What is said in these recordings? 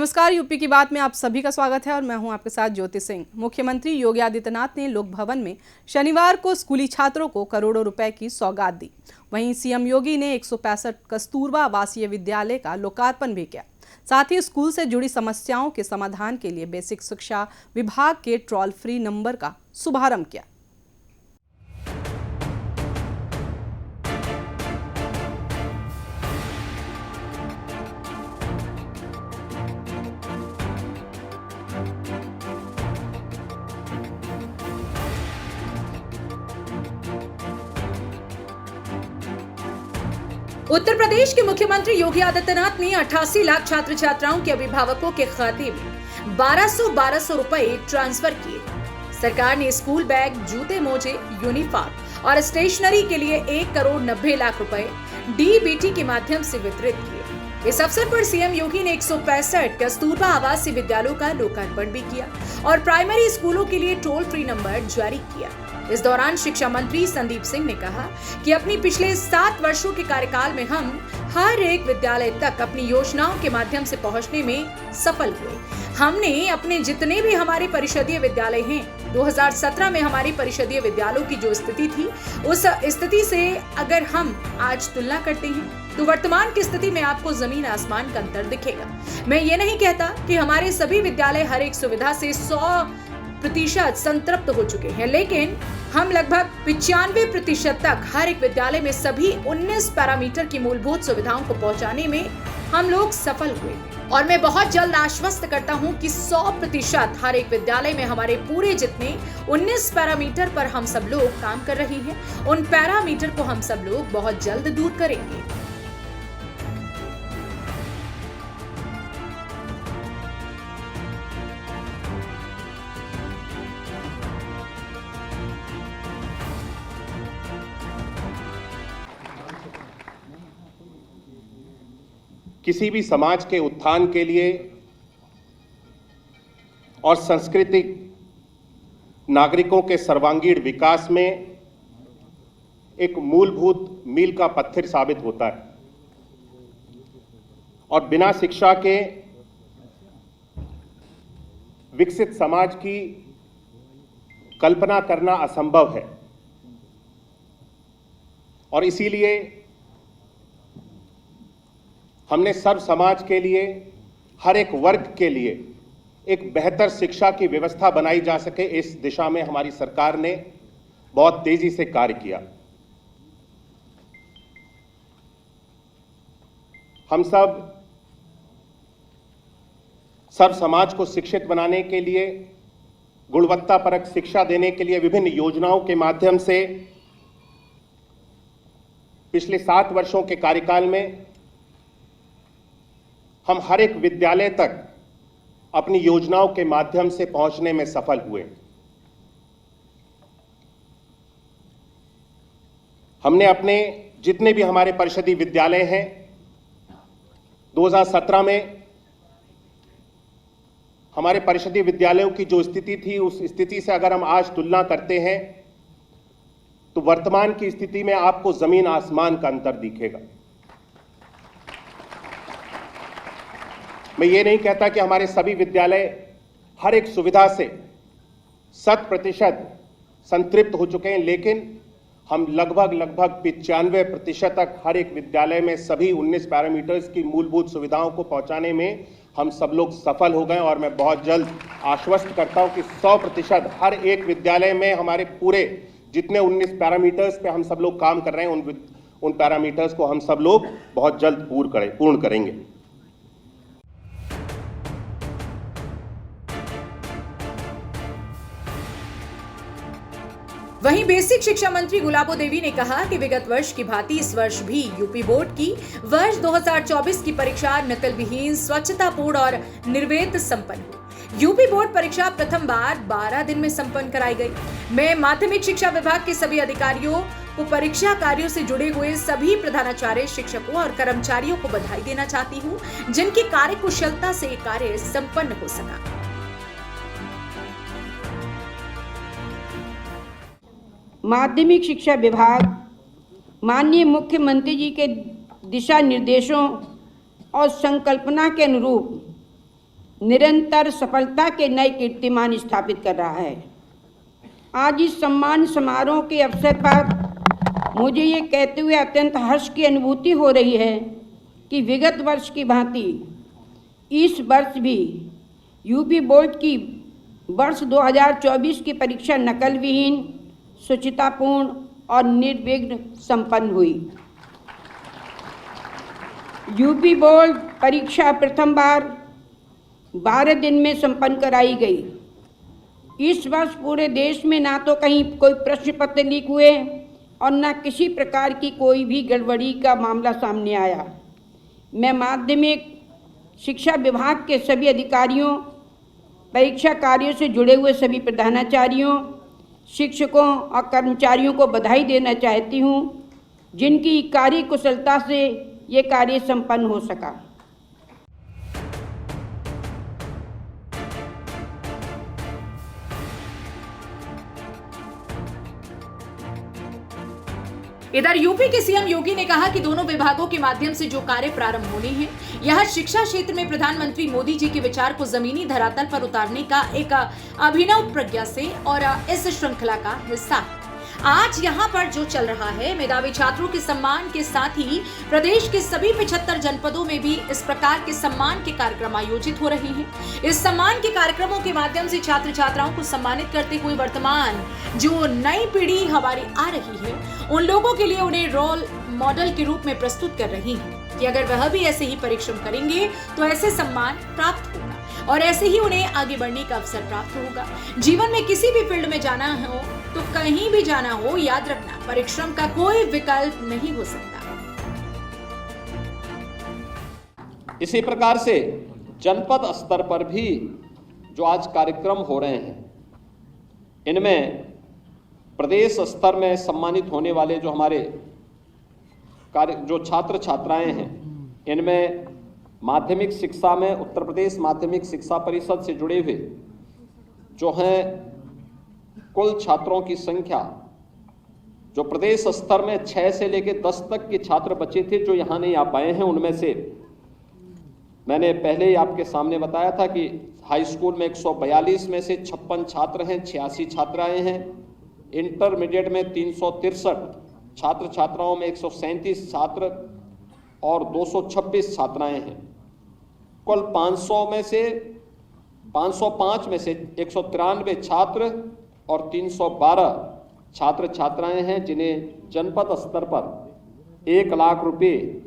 नमस्कार, यूपी की बात में आप सभी का स्वागत है और मैं हूं आपके साथ ज्योति सिंह। मुख्यमंत्री योगी आदित्यनाथ ने लोक भवन में शनिवार को स्कूली छात्रों को करोड़ों रुपए की सौगात दी। वहीं सीएम योगी ने 165 कस्तूरबा आवासीय विद्यालय का लोकार्पण भी किया। साथ ही स्कूल से जुड़ी समस्याओं के समाधान के लिए बेसिक शिक्षा विभाग के टोल फ्री नंबर का शुभारंभ किया। उत्तर प्रदेश के मुख्यमंत्री योगी आदित्यनाथ ने 88 लाख छात्र छात्राओं के अभिभावकों के खाते में 1200 रुपए ट्रांसफर किए। सरकार ने स्कूल बैग, जूते, मोजे, यूनिफॉर्म और स्टेशनरी के लिए 1 करोड़ 90 लाख रुपए डीबीटी के माध्यम से वितरित किए। इस अवसर पर सीएम योगी ने 165 कस्तूरबा आवासीय विद्यालयों का लोकार्पण भी किया और प्राइमरी स्कूलों के लिए टोल फ्री नंबर जारी किया। इस दौरान शिक्षा मंत्री संदीप सिंह ने कहा कि अपनी पिछले 7 वर्षों के कार्यकाल में हम हर एक विद्यालय तक अपनी योजनाओं के माध्यम से पहुंचने में सफल हुए। हमने अपने जितने भी हमारे परिषदीय विद्यालय हैं, 2017 में हमारी परिषदीय विद्यालयों की जो स्थिति थी, उस स्थिति से अगर हम आज तुलना करते हैं तो वर्तमान की स्थिति में आपको जमीन आसमान का अंतर दिखेगा। मैं ये नहीं कहता कि हमारे सभी विद्यालय हर एक सुविधा से 100% संतृप्त हो चुके हैं, लेकिन हम लगभग 95% तक हर एक विद्यालय में सभी 19 पैरामीटर की मूलभूत सुविधाओं को पहुंचाने में हम लोग सफल हुए और मैं बहुत जल्द आश्वस्त करता हूं कि 100% हर एक विद्यालय में हमारे पूरे जितने 19 पैरामीटर पर हम सब लोग काम कर रहे हैं, उन पैरामीटर को हम सब लोग बहुत जल्द दूर करेंगे। किसी भी समाज के उत्थान के लिए और सांस्कृतिक नागरिकों के सर्वांगीण विकास में एक मूलभूत मील का पत्थर साबित होता है और बिना शिक्षा के विकसित समाज की कल्पना करना असंभव है। और इसीलिए हमने सर्व समाज के लिए, हर एक वर्ग के लिए एक बेहतर शिक्षा की व्यवस्था बनाई जा सके, इस दिशा में हमारी सरकार ने बहुत तेजी से कार्य किया। हम सब सर्व समाज को शिक्षित बनाने के लिए, गुणवत्तापरक शिक्षा देने के लिए विभिन्न योजनाओं के माध्यम से पिछले 7 वर्षों के कार्यकाल में हम हर एक विद्यालय तक अपनी योजनाओं के माध्यम से पहुंचने में सफल हुए। हमने अपने जितने भी हमारे परिषदीय विद्यालय हैं, 2017 में हमारे परिषदीय विद्यालयों की जो स्थिति थी, उस स्थिति से अगर हम आज तुलना करते हैं तो वर्तमान की स्थिति में आपको जमीन आसमान का अंतर दिखेगा। मैं ये नहीं कहता कि हमारे सभी विद्यालय हर एक सुविधा से 100% संतृप्त हो चुके हैं, लेकिन हम लगभग 95% तक हर एक विद्यालय में सभी 19 पैरामीटर्स की मूलभूत सुविधाओं को पहुंचाने में हम सब लोग सफल हो गए। और मैं बहुत जल्द आश्वस्त करता हूं कि 100% हर एक विद्यालय में हमारे पूरे जितने 19 पैरामीटर्स पे हम सब लोग काम कर रहे हैं, उन पैरामीटर्स को हम सब लोग बहुत जल्द पूर्ण करेंगे। वहीं बेसिक शिक्षा मंत्री गुलाबो देवी ने कहा कि विगत वर्ष की भांति इस वर्ष भी यूपी बोर्ड की वर्ष 2024 की परीक्षा नकल विहीन, स्वच्छतापूर्ण और निर्वेद संपन्न हुई। यूपी बोर्ड परीक्षा प्रथम बार 12 दिन में संपन्न कराई गई। मैं माध्यमिक शिक्षा विभाग के सभी अधिकारियों को परीक्षा कार्यों से जुड़े हुए सभी प्रधानाचार्य, शिक्षकों और कर्मचारियों को बधाई देना चाहती हूँ, जिनकी कार्यकुशलता से कार्य संपन्न हो सका। माध्यमिक शिक्षा विभाग माननीय मुख्यमंत्री जी के दिशा निर्देशों और संकल्पना के अनुरूप निरंतर सफलता के नए कीर्तिमान स्थापित कर रहा है। आज इस सम्मान समारोह के अवसर पर मुझे ये कहते हुए अत्यंत हर्ष की अनुभूति हो रही है कि विगत वर्ष की भांति इस वर्ष भी यूपी बोर्ड की वर्ष 2024 की परीक्षा नकल विहीन, शुचितापूर्ण और निर्विघ्न संपन्न हुई। यूपी बोर्ड परीक्षा प्रथम बार 12 दिन में संपन्न कराई गई। इस वर्ष पूरे देश में ना तो कहीं कोई प्रश्न पत्र लीक हुए और न किसी प्रकार की कोई भी गड़बड़ी का मामला सामने आया। मैं माध्यमिक शिक्षा विभाग के सभी अधिकारियों, परीक्षा कार्यों से जुड़े हुए सभी प्रधानाचार्यों, शिक्षकों और कर्मचारियों को बधाई देना चाहती हूँ, जिनकी कार्य कुशलता से ये कार्य संपन्न हो सका। इधर यूपी के सीएम योगी ने कहा कि दोनों विभागों के माध्यम से जो कार्य प्रारंभ होने हैं, यह शिक्षा क्षेत्र में प्रधानमंत्री मोदी जी के विचार को जमीनी धरातल पर उतारने का एक अभिनव प्रज्ञा से और इस श्रृंखला का हिस्सा है। आज यहाँ पर जो चल रहा है, मेधावी छात्रों के सम्मान के साथ ही प्रदेश के सभी 75 जनपदों में भी इस प्रकार के सम्मान के कार्यक्रम आयोजित हो रहे हैं। इस सम्मान के कार्यक्रमों के माध्यम से छात्र छात्राओं को सम्मानित करते हुए वर्तमान जो नई पीढ़ी हमारी आ रही है, उन लोगों के लिए उन्हें रोल मॉडल के रूप में प्रस्तुत कर रही है कि अगर वह भी ऐसे ही परिश्रम करेंगे तो ऐसे सम्मान प्राप्त होगा और ऐसे ही उन्हें आगे बढ़ने का अवसर प्राप्त होगा। जीवन में किसी भी फील्ड में जाना हो तो कहीं भी जाना हो, याद रखना परिश्रम का कोई विकल्प नहीं हो सकता। इसी प्रकार से जनपद स्तर पर भी जो आज कार्यक्रम हो रहे हैं, इनमें प्रदेश स्तर में सम्मानित होने वाले जो हमारे जो छात्र छात्राएं हैं, इनमें माध्यमिक शिक्षा में उत्तर प्रदेश माध्यमिक शिक्षा परिषद से जुड़े हुए जो हैं कुल छात्रों की संख्या, जो प्रदेश स्तर में 6 से लेकर 10 तक के छात्र बचे थे जो यहाँ नहीं आ पाए हैं, उनमें से मैंने पहले ही आपके सामने बताया था कि हाई स्कूल में 142 में से 56 छात्र हैं, 86 छात्राएं हैं। इंटरमीडिएट में 363 छात्र छात्राओं में 137 छात्र और 226 छात्राएं हैं। कुल 505 में से 193 छात्र और 312 छात्र छात्राएं हैं, जिन्हें जनपद स्तर पर 1 लाख रुपए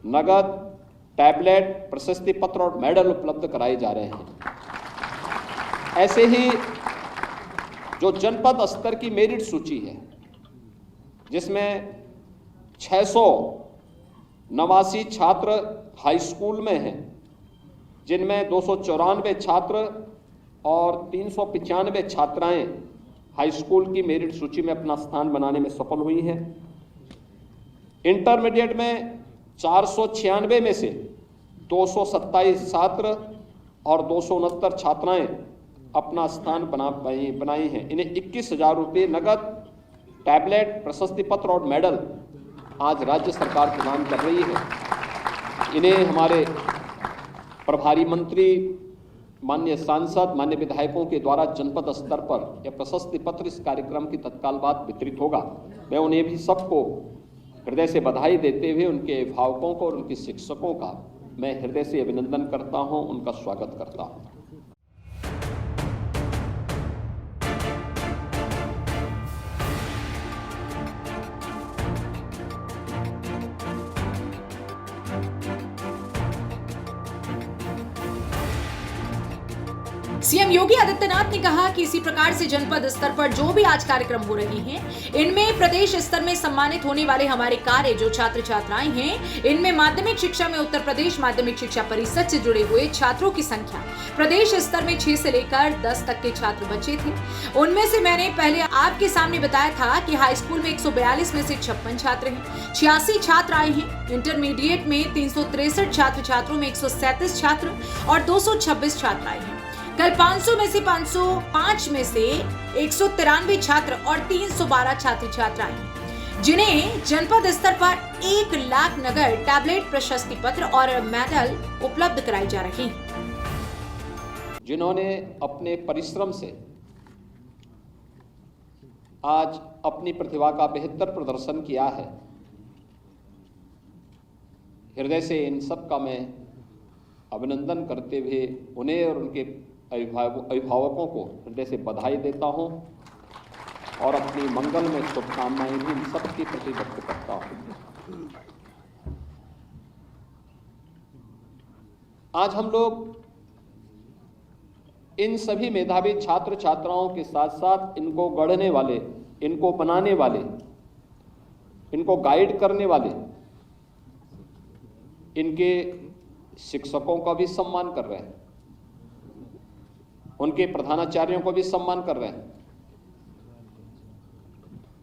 नगद, टैबलेट, प्रशस्ति पत्र और मेडल उपलब्ध कराए जा रहे हैं। ऐसे ही जो जनपद स्तर की मेरिट सूची है, जिसमें 689 छात्र हाई स्कूल में हैं, जिनमें 294 छात्र और 395 छात्राएं हाई स्कूल की मेरिट सूची में अपना स्थान बनाने में सफल हुई हैं। इंटरमीडिएट में 496 में से 227 छात्र और 269 छात्राएं अपना स्थान बनाई हैं। इन्हें 21,000 रुपये नगद, टैबलेट, प्रशस्ति पत्र और मेडल आज राज्य सरकार प्रदान कर रही है। इन्हें हमारे प्रभारी मंत्री, माननीय सांसद, माननीय विधायकों के द्वारा जनपद स्तर पर यह प्रशस्ति पत्र इस कार्यक्रम की तत्काल बाद वितरित होगा। मैं उन्हें भी सबको हृदय से बधाई देते हुए उनके अभिभावकों को और उनके शिक्षकों का मैं हृदय से अभिनंदन करता हूं, उनका स्वागत करता हूं। सीएम योगी आदित्यनाथ ने कहा कि इसी प्रकार से जनपद स्तर पर जो भी आज कार्यक्रम हो रहे हैं, इनमें प्रदेश स्तर में सम्मानित होने वाले हमारे कार्य जो छात्र छात्राएं हैं, इनमें माध्यमिक शिक्षा में उत्तर प्रदेश माध्यमिक शिक्षा परिषद से जुड़े हुए छात्रों की संख्या प्रदेश स्तर में 6 से लेकर 10 तक के छात्र बचे थे। उनमें से मैंने पहले आपके सामने बताया था कि हाई स्कूल में 142 में से 56 छात्र हैं, 86 छात्र आए हैं। इंटरमीडिएट में 363 छात्र छात्रों में 137 छात्र और 226 छात्र आए हैं। कल 500 में से 505 में से 193 छात्र और 312 छात्र छात्राएं हैं, जिन्हें जनपद स्तर पर 1 लाख नगद, टैबलेट, प्रशस्ति पत्र और मेडल उपलब्ध कराए जा रहे हैं। जिन्होंने अपने परिश्रम से आज अपनी प्रतिभा का बेहतर प्रदर्शन किया है, हृदय से इन सब का मैं अभिनंदन करते हुए उन्हें और उनके अभिभावकों को हृदय से बधाई देता हूं और अपनी मंगल में शुभकामनाएं भी इन सब के प्रति व्यक्त करता हूं। आज हम लोग इन सभी मेधावी छात्र छात्राओं के साथ साथ इनको गढ़ने वाले, इनको बनाने वाले, इनको गाइड करने वाले इनके शिक्षकों का भी सम्मान कर रहे हैं, उनके प्रधानाचार्यों को भी सम्मान कर रहे हैं।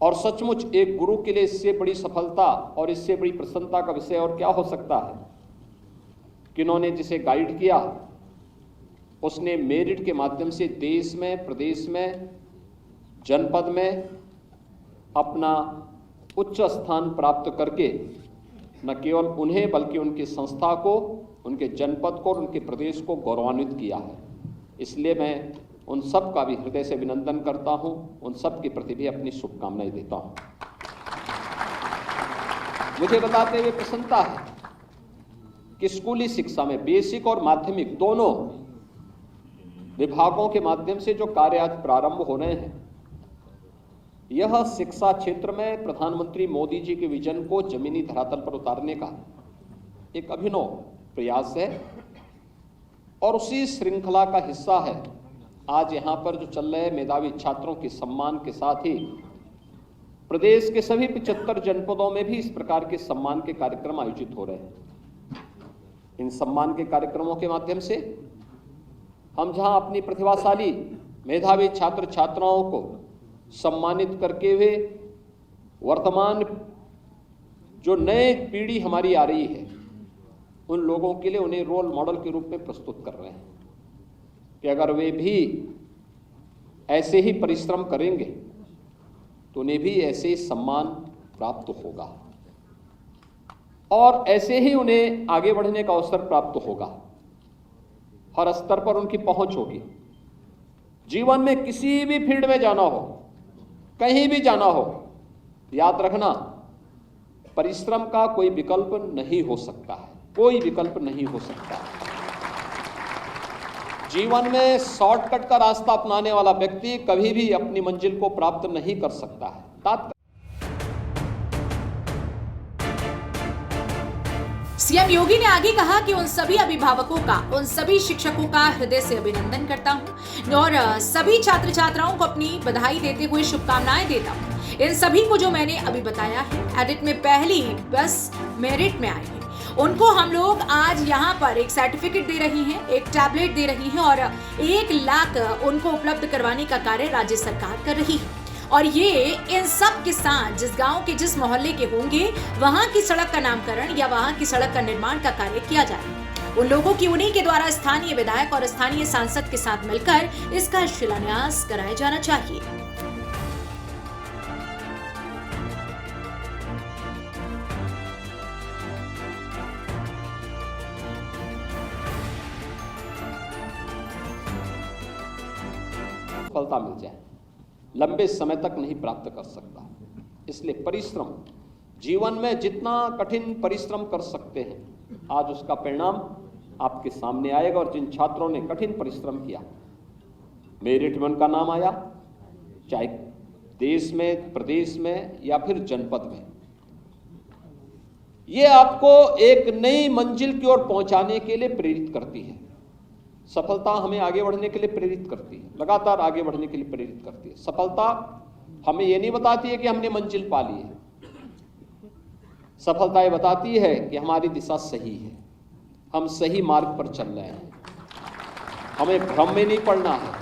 और सचमुच एक गुरु के लिए इससे बड़ी सफलता और इससे बड़ी प्रसन्नता का विषय और क्या हो सकता है कि इन्होंने जिसे गाइड किया उसने मेरिट के माध्यम से देश में, प्रदेश में, जनपद में अपना उच्च स्थान प्राप्त करके न केवल उन्हें बल्कि उनकी संस्था को, उनके जनपद को और उनके प्रदेश को गौरवान्वित किया है। इसलिए मैं उन सब का भी हृदय से अभिनंदन करता हूं, उन सब के प्रति भी अपनी शुभकामनाएं देता हूं। मुझे बताते हुए प्रसन्नता है कि स्कूली शिक्षा में बेसिक और माध्यमिक दोनों विभागों के माध्यम से जो कार्य आज प्रारंभ हो रहे हैं, यह शिक्षा क्षेत्र में प्रधानमंत्री मोदी जी के विजन को जमीनी धरातल पर उतारने का एक अभिनव प्रयास है और उसी श्रृंखला का हिस्सा है आज यहाँ पर जो चल रहे मेधावी छात्रों के सम्मान के साथ ही प्रदेश के सभी 75 जनपदों में भी इस प्रकार के सम्मान के कार्यक्रम आयोजित हो रहे हैं। इन सम्मान के कार्यक्रमों के माध्यम से हम जहाँ अपनी प्रतिभाशाली मेधावी छात्र छात्राओं को सम्मानित करके हुए वर्तमान जो नई पीढ़ी हमारी आ रही है उन लोगों के लिए उन्हें रोल मॉडल के रूप में प्रस्तुत कर रहे हैं कि अगर वे भी ऐसे ही परिश्रम करेंगे तो उन्हें भी ऐसे ही सम्मान प्राप्त होगा और ऐसे ही उन्हें आगे बढ़ने का अवसर प्राप्त होगा, हर स्तर पर उनकी पहुंच होगी। जीवन में किसी भी फील्ड में जाना हो, कहीं भी जाना हो, याद रखना परिश्रम का कोई विकल्प नहीं हो सकता है, कोई विकल्प नहीं हो सकता। जीवन में शॉर्टकट का रास्ता अपनाने वाला व्यक्ति कभी भी अपनी मंजिल को प्राप्त नहीं कर सकता है। सीएम योगी ने आगे कहा कि उन सभी अभिभावकों का, उन सभी शिक्षकों का हृदय से अभिनंदन करता हूं और सभी छात्र छात्राओं को अपनी बधाई देते हुए शुभकामनाएं देता हूं। इन सभी को जो मैंने अभी बताया है, एडिट में पहली बस मेरिट में आए हैं, उनको हम लोग आज यहाँ पर एक सर्टिफिकेट दे रही हैं, एक टैबलेट दे रही हैं और 1 लाख उनको उपलब्ध करवाने का कार्य राज्य सरकार कर रही है। और ये इन सब के साथ जिस गांव के, जिस मोहल्ले के होंगे, वहां की सड़क का नामकरण या वहां की सड़क का निर्माण का कार्य किया जाएगा। उन लोगों की, उन्हीं के द्वारा स्थानीय विधायक और स्थानीय सांसद के साथ मिलकर इसका शिलान्यास कराया जाना चाहिए। सफलता मिल जाए, लंबे समय तक नहीं प्राप्त कर सकता। इसलिए परिश्रम, जीवन में जितना कठिन परिश्रम कर सकते हैं आज उसका परिणाम आपके सामने आएगा। और जिन छात्रों ने कठिन परिश्रम किया, मेरिट में उनका नाम आया, चाहे देश में, प्रदेश में या फिर जनपद में, ये आपको एक नई मंजिल की ओर पहुंचाने के लिए प्रेरित करती है। सफलता हमें आगे बढ़ने के लिए प्रेरित करती है, लगातार आगे बढ़ने के लिए प्रेरित करती है। सफलता हमें यह नहीं बताती है कि हमने मंजिल पा ली है, सफलता ये बताती है कि हमारी दिशा सही है, हम सही मार्ग पर चल रहे हैं। हमें भ्रम में नहीं पड़ना है,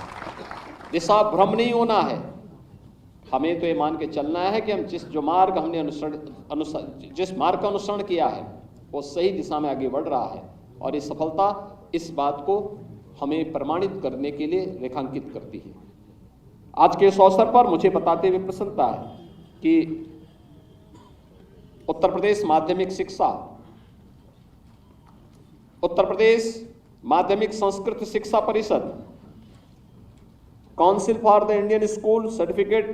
दिशा भ्रम नहीं होना है। हमें तो ये मान के चलना है कि हम जिस मार्ग का अनुसरण किया है वो सही दिशा में आगे बढ़ रहा है। और ये सफलता इस बात को हमें प्रमाणित करने के लिए रेखांकित करती है। आज के इस अवसर पर मुझे बताते हुए प्रसन्नता है कि उत्तर प्रदेश माध्यमिक शिक्षा, उत्तर प्रदेश माध्यमिक संस्कृत शिक्षा परिषद council for the Indian school certificate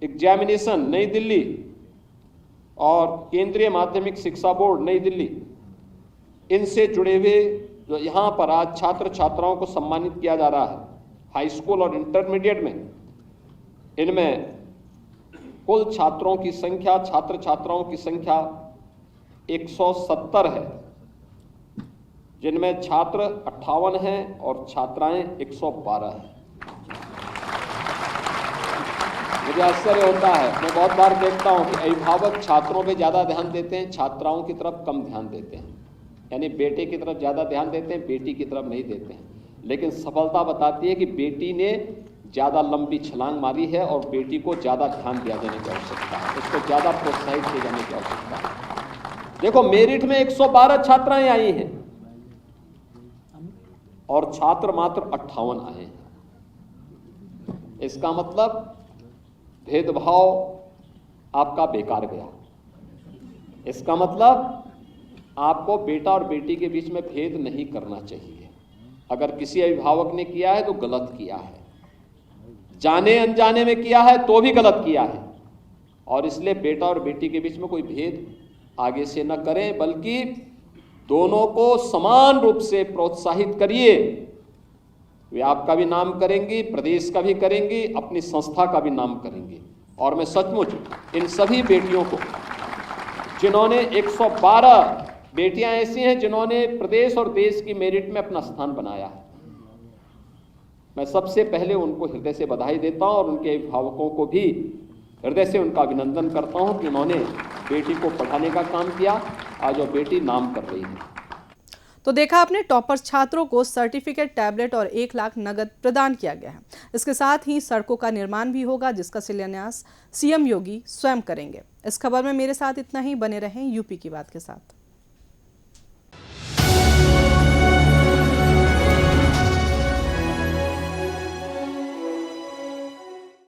examination नई दिल्ली और केंद्रीय माध्यमिक शिक्षा बोर्ड नई दिल्ली, इनसे जुड़े हुए जो यहाँ पर आज छात्र छात्राओं को सम्मानित किया जा रहा है हाई स्कूल और इंटरमीडिएट में, इनमें कुल छात्रों की संख्या, छात्र छात्राओं की संख्या 170 है, जिनमें छात्र 58 हैं और छात्राएं 112 हैं। मुझे आश्चर्य होता है, मैं बहुत बार देखता हूं कि अभिभावक छात्रों पे ज़्यादा ध्यान देते हैं, छात्राओं की तरफ कम ध्यान देते हैं, यानी बेटे की तरफ ज़्यादा ध्यान देते हैं, बेटी की तरफ नहीं देते हैं। लेकिन सफलता बताती है कि बेटी ने ज़्यादा लंबी छलांग मारी है और बेटी को ज़्यादा ध्यान दिया जाने की आवश्यकता है, उसको ज़्यादा प्रोत्साहित किए जाने की आवश्यकता है। देखो, मेरिट में 112 छात्राएं आई हैं और छात्र मात्र 58 आए हैं। इसका मतलब भेदभाव आपका बेकार गया। इसका मतलब आपको बेटा और बेटी के बीच में भेद नहीं करना चाहिए। अगर किसी अभिभावक ने किया है तो गलत किया है, जाने अनजाने में किया है तो भी गलत किया है, और इसलिए बेटा और बेटी के बीच में कोई भेद आगे से न करें, बल्कि दोनों को समान रूप से प्रोत्साहित करिए। वे आपका भी नाम करेंगी, प्रदेश का भी करेंगी, अपनी संस्था का भी नाम करेंगी। और मैं सचमुच इन सभी बेटियों को, जिन्होंने 112 बेटियां ऐसी हैं जिन्होंने प्रदेश और देश की मेरिट में अपना स्थान बनाया है, मैं सबसे पहले उनको हृदय से बधाई देता हूं और उनके अभिभावकों को भी हृदय से उनका अभिनंदन करता हूं कि उन्होंने बेटी को पढ़ाने का काम किया। आज वो बेटी नाम कर रही है। तो देखा आपने, टॉपर्स छात्रों को सर्टिफिकेट, टैबलेट और 1 लाख नगद प्रदान किया गया है। इसके साथ ही सड़कों का निर्माण भी होगा, जिसका शिलान्यास सीएम योगी स्वयं करेंगे। इस खबर में मेरे साथ इतना ही। बने रहें यूपी की बात के साथ।